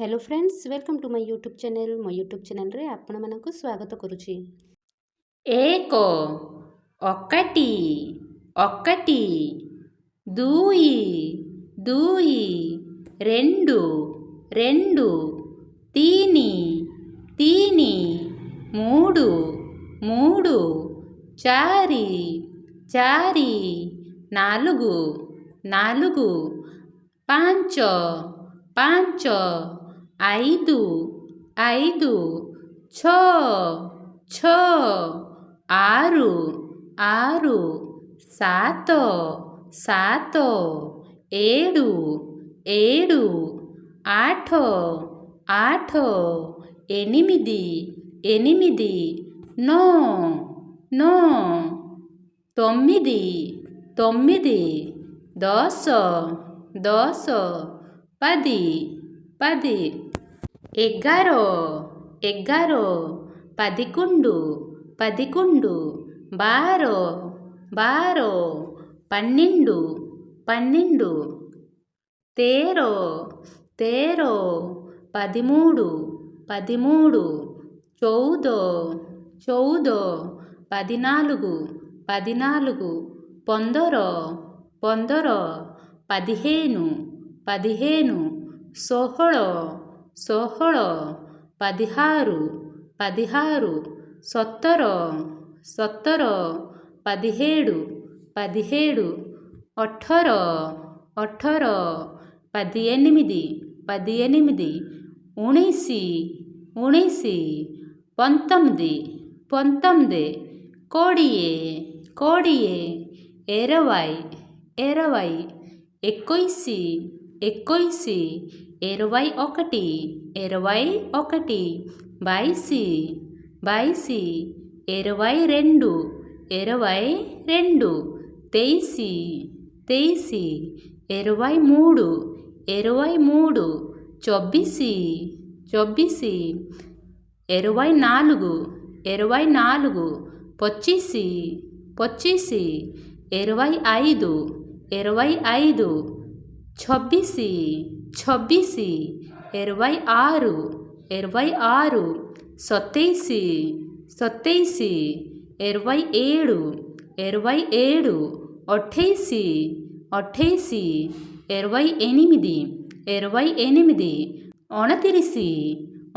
Hello friends, welcome to my YouTube channel. मो YouTube channel रे आपण मानक स्वागत करुछि। एक ఒకటి ఒకటి दुई दुई రెండు రెండు तीनी तीनी మూడు మూడు చారి చారి నాలుగు నాలుగు పాంచ పాంచ ఐదు ఐదు ఛ ఛ ఆరు ఆరు సాత సాత ఏడు ఏడు ఆఠ ఆఠ ఎనిమిది ఎనిమిది నో నో తొమ్మిది తొమ్మిది దశ దశ పది పది ఎగారో ఎగారో పదికొండు పదికొండు బారో బారో పన్నెండు పన్నెండు తేరో తేరో పదిమూడు పదిమూడు చౌదో చౌదో పదినాలుగు పదినాలుగు పొందరో పొందరో పదిహేను పదిహేను సోహళ సోహళ పదిహారు పదిహారు సత్తర సత్తర పదిహేడు పదిహేడు అఠర అఠర పది ఎనిమిది పది ఎనిమిది ఉణైసి ఉణైసి పంతొమ్మిది పంతొమ్మిది కోడియే కోడియే ఇరవై ఇరవై ఎక్కొయిసి ఎక్కొయిసి ఇరవై ఒకటి ఇరవై ఒకటి బైసి బైసి ఇరవై రెండు ఇరవై రెండు తెయిసి తెయిసి ఇరవై మూడు ఇరవై మూడు చొబ్బిసి చొబ్బిసి ఇరవై నాలుగు ఇరవై నాలుగు పొచ్చిసి పొచ్చిసి ఇరవై ఐదు ఇరవై ఐదు ఛబ్బీసి ఛబ్బీసి ఇరవై ఆరు ఇరవై ఆరు సత్తైసి సత్తైసి ఇరవై ఏడు ఇరవై ఏడు అఠైసి అఠైసి ఇరవై ఎనిమిది ఇరవై ఎనిమిది అణతిరిసి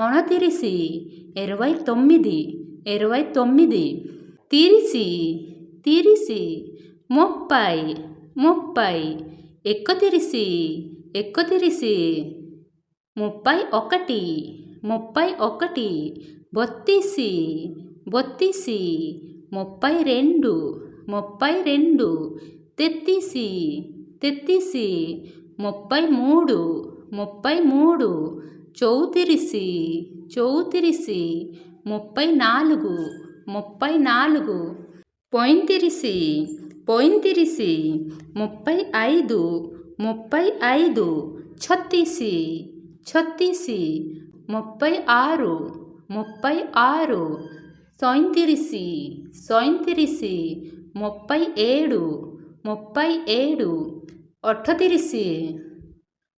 అణతిరిసి ఇరవై తొమ్మిది ఇరవై తొమ్మిది తిరిసి తిరిసి ముప్పై ముప్పై ఎక్కుతిరిసి ఎక్కుతిరిసి ముప్పై ఒకటి ముప్పై ఒకటి బొత్తిసి బొత్తిసి ముప్పై రెండు ముప్పై రెండు తెత్తిసి తెత్తిసి ముప్పై మూడు ముప్పై మూడు చౌతిరిసి చౌతిరిసి ముప్పై నాలుగు ముప్పై నాలుగు పొయింతిరిసి పొయింతిరిసి ముప్పై ఐదు ముప్పై ఐదు ఛత్తీసి ఛత్తీసి ముప్పై ఆరు ముప్పై ఆరు సొంతిరిసి సొంతిరిసి ముప్పై ఏడు ముప్పై ఏడు అఠతిరిసి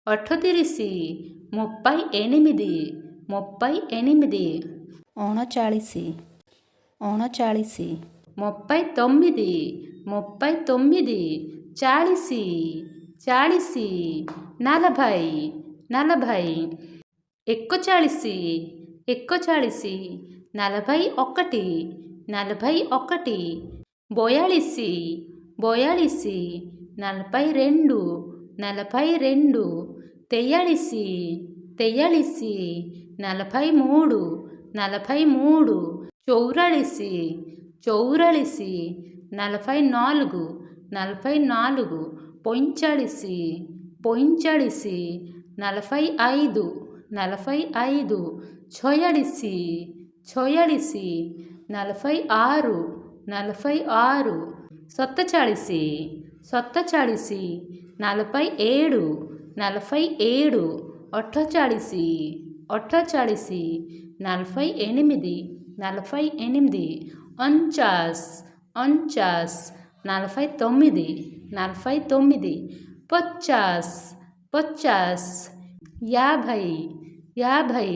అఠతిరిసి ముప్పై ఎనిమిది ముప్పై ఎనిమిది ଅଣଚାଳିଶି ଅଣଚାଳିଶି ముప్పై తొమ్మిది ముప్పై తొమ్మిది చాళిసి చాళిసి నలభై నలభై ఎక్కచాళిసి ఎక్కచాళిసి నలభై ఒకటి నలభై ఒకటి బయాళిసి బయాళిసి నలభై రెండు నలభై రెండు తెయ్యాళిసి తెయ్యాళిసి నలభై మూడు నలభై మూడు చౌరాళిసి చౌరాళిసి నలభై నాలుగు నలభై నాలుగు పొంచాళిసి పొంచాళిసి నలభై ఐదు నలభై ఐదు ఛయాళిసి ఛయాళిసి నలభై ఆరు నలభై ఆరు సత్తచాళిసి సత్తచాళిసి నలభై ఏడు నలభై ఏడు అఠచాళిసి అఠచాళిసి నలభై ఎనిమిది నలభై ఎనిమిది అణచాస్ అణచాస్ నలభై తొమ్మిది నలభై తొమ్మిది పచ్చాస్ పచ్చాస్ యాభై యాభై